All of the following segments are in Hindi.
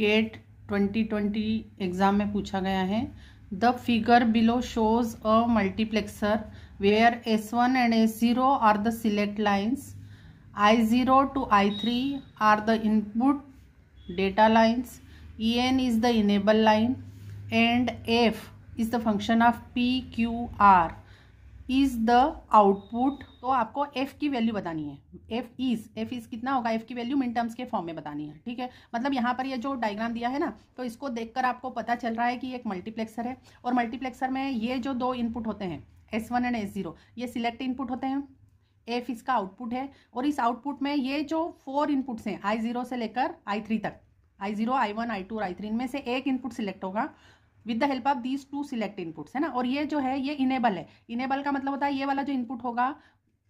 गेट 2020 एग्जाम में पूछा गया है। The figure below shows a multiplexer where S1 and S0 are the select lines, I0 to I3 are the input data lines, En is the enable line, and F is the function of PQR is the output। तो आपको F की वैल्यू बतानी है। F is कितना होगा, F की वैल्यू मिन टर्म्स के फॉर्म में बतानी है। ठीक है, मतलब यहाँ पर ये जो डायग्राम दिया है ना, तो इसको देखकर आपको पता चल रहा है कि एक मल्टीप्लेक्सर है, और मल्टीप्लेक्सर में ये जो दो इनपुट होते हैं S1 एंड S0, ये सिलेक्ट इनपुट होते हैं। F इसका आउटपुट है, और इस आउटपुट में ये जो 4 इनपुट्स हैं I0 से लेकर I3 तक, I0, I1, I2 और I3, इनमें से एक इनपुट सिलेक्ट होगा with the help of these 2 select inputs, है ना। और ये जो है ये इनेबल है। इनेबल का मतलब होता है ये वाला जो इनपुट होगा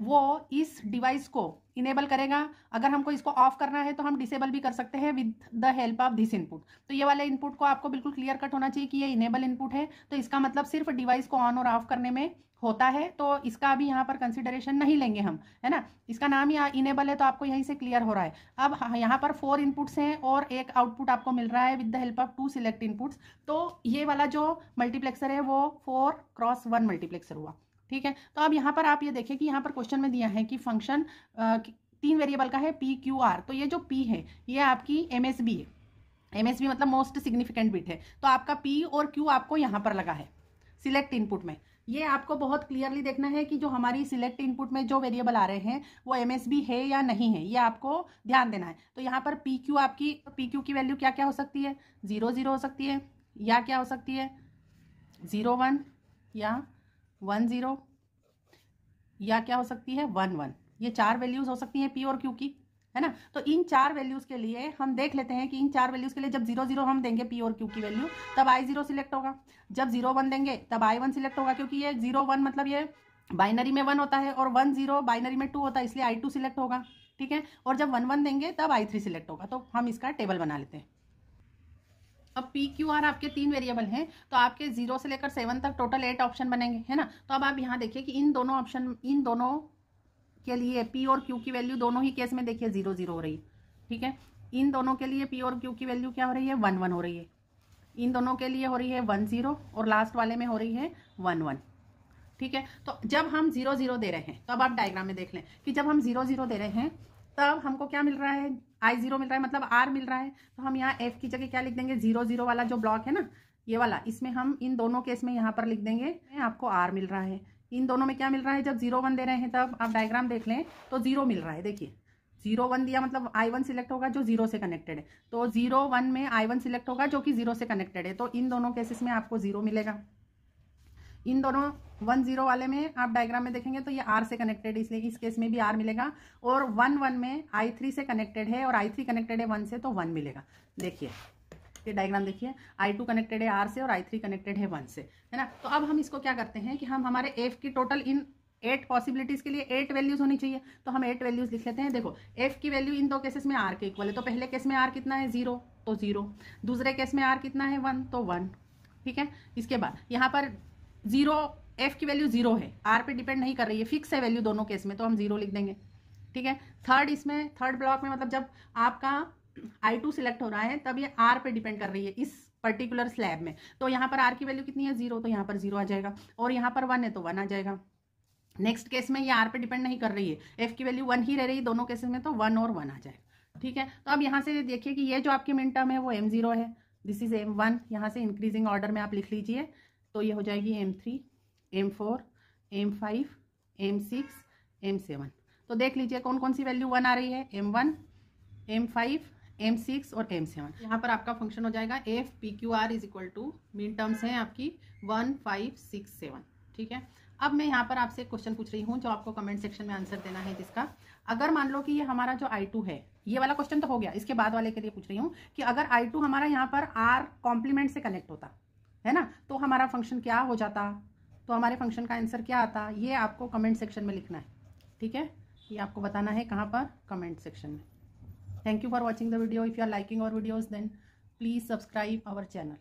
वो इस डिवाइस को इनेबल करेगा। अगर हमको इसको ऑफ करना है तो हम डिसेबल भी कर सकते हैं with the help of this input. तो ये वाले इनपुट को आपको बिल्कुल क्लियर कट होना चाहिए कि ये इनेबल इनपुट है, तो इसका मतलब सिर्फ डिवाइस को ऑन और ऑफ करने में होता है, तो इसका अभी यहाँ पर कंसिडरेशन नहीं लेंगे हम, है ना। इसका नाम ही इनेबल है, तो आपको यहीं से क्लियर हो रहा है। अब यहाँ पर 4 इनपुट्स हैं और एक आउटपुट आपको मिल रहा है with the help of 2 select inputs. तो ये वाला जो मल्टीप्लेक्सर है वो 4x1 मल्टीप्लेक्सर हुआ। ठीक है, तो अब यहाँ पर आप ये देखिए कि यहाँ पर क्वेश्चन में दिया है कि फंक्शन 3 वेरिएबल का है PQR। तो ये जो P है ये आपकी MSB है। MSB मतलब मोस्ट सिग्निफिकेंट बिट है। तो आपका P और Q आपको यहाँ पर लगा है सिलेक्ट इनपुट में। ये आपको बहुत क्लियरली देखना है कि जो हमारी सिलेक्ट इनपुट में जो वेरिएबल आ रहे हैं वो MSB है या नहीं है, ये आपको ध्यान देना है। तो यहाँ पर PQ आपकी PQ की वैल्यू क्या क्या हो सकती है, 0 0 हो सकती है, या क्या हो सकती है 0 1, या 1 0, या क्या हो सकती है 1 1। ये 4 वैल्यूज हो सकती हैं P और Q की, है ना। तो इन 4 वैल्यूज के लिए हम देख लेते हैं कि इन 4 वैल्यूज के लिए जब 0 0 हम देंगे P और Q की वैल्यू, तब I0 सिलेक्ट होगा। जब 0 1 देंगे तब I1 सिलेक्ट होगा, क्योंकि ये 0 1 मतलब ये बाइनरी में 1 होता है, और 1 0 बाइनरी में 2 होता है, इसलिए I2 सिलेक्ट होगा। ठीक है, और जब 1 1 देंगे तब I3 सिलेक्ट होगा। तो हम इसका टेबल बना लेते हैं। अब PQR आपके 3 वेरिएबल हैं, तो आपके 0 से लेकर 7 तक टोटल 8 ऑप्शन बनेंगे, है ना। तो अब आप यहाँ देखिए कि इन दोनों ऑप्शन, इन दोनों के लिए P और Q की वैल्यू दोनों ही केस में देखिए 0 0 हो रही है। ठीक है, इन दोनों के लिए P और Q की वैल्यू क्या हो रही है 1 1 हो रही है। इन दोनों के लिए हो रही है 1 0, और लास्ट वाले में हो रही है 1 1। ठीक है, तो जब हम 0 0 दे रहे हैं, तो अब आप डायग्राम में देख लें कि जब हम 0 0 दे रहे हैं तब हमको क्या मिल रहा है, I0 मिल रहा है, मतलब R मिल रहा है। तो हम यहाँ F की जगह क्या लिख देंगे, 0 0 वाला जो ब्लॉक है ना ये वाला, इसमें हम इन दोनों केस में यहाँ पर लिख देंगे आपको R मिल रहा है। इन दोनों में क्या मिल रहा है, जब 0 1 दे रहे हैं तब आप डायग्राम देख लें तो 0 मिल रहा है। देखिए 0 1 दिया मतलब I1 सिलेक्ट होगा जो 0 से कनेक्टेड है, तो 0 1 में I1 सिलेक्ट होगा जो कि 0 से कनेक्टेड है। तो इन दोनों केसेस में आपको 0 मिलेगा। इन दोनों 1 0 वाले में आप डायग्राम में देखेंगे तो ये R से कनेक्टेड है, इसलिए इस केस में भी R मिलेगा। और 1 1 में I3 से कनेक्टेड है, और I3 कनेक्टेड है 1 से, तो 1 मिलेगा। देखिए ये डायग्राम देखिए, I2 कनेक्टेड है R से और I3 कनेक्टेड है 1 से, है ना। तो अब हम इसको क्या करते हैं कि हम हमारे F की टोटल इन 8 पॉसिबिलिटीज के लिए 8 वैल्यूज होनी चाहिए, तो हम 8 वैल्यूज लिख लेते हैं। देखो F की वैल्यू इन दो केसेस में R के इक्वल है, तो पहले केस में R कितना है 0, तो 0। दूसरे केस में R कितना है 1, तो 1। ठीक है, इसके बाद यहाँ पर 0, F की वैल्यू 0 है, R पे डिपेंड नहीं कर रही है, फिक्स है वैल्यू दोनों केस में, तो हम 0 लिख देंगे। ठीक है, थर्ड ब्लॉक में मतलब जब आपका I2 सिलेक्ट हो रहा है तब ये R पे डिपेंड कर रही है इस पर्टिकुलर स्लैब में, तो यहाँ पर R की वैल्यू कितनी है 0, तो यहाँ पर 0 आ जाएगा, और यहाँ पर 1 है तो 1 आ जाएगा। नेक्स्ट केस में ये R पे डिपेंड नहीं कर रही है, F की वैल्यू 1 ही रह रही है दोनों केसेस में, तो 1 और 1 आ जाएगा। ठीक है, तो अब यहाँ से देखिए कि ये जो आपकी मिन टर्म है वो M0 है, दिस इज M1। यहाँ से इंक्रीजिंग ऑर्डर में आप लिख लीजिए, तो ये हो जाएगी M3, M4, M5, M6, M7। तो देख लीजिए कौन कौन सी वैल्यू 1 आ रही है, M1, M5, M6 और M7। यहाँ पर आपका फंक्शन हो जाएगा F PQR is equal to, min terms हैं आपकी 1 5 6 7। ठीक है, अब मैं यहाँ पर आपसे एक क्वेश्चन पूछ रही हूँ जो आपको कमेंट सेक्शन में आंसर देना है, जिसका अगर मान लो कि ये हमारा जो I2 है, ये वाला क्वेश्चन तो हो गया, इसके बाद वाले के लिए पूछ रही हूँ कि अगर I2 हमारा यहाँ पर R कॉम्प्लीमेंट से कनेक्ट होता है ना, तो हमारा फंक्शन क्या हो जाता, तो हमारे फंक्शन का आंसर क्या आता, ये आपको कमेंट सेक्शन में लिखना है। ठीक है, ये आपको बताना है कहाँ पर, कमेंट सेक्शन में। Thank you for watching the video. If you are liking our videos, then please subscribe our channel.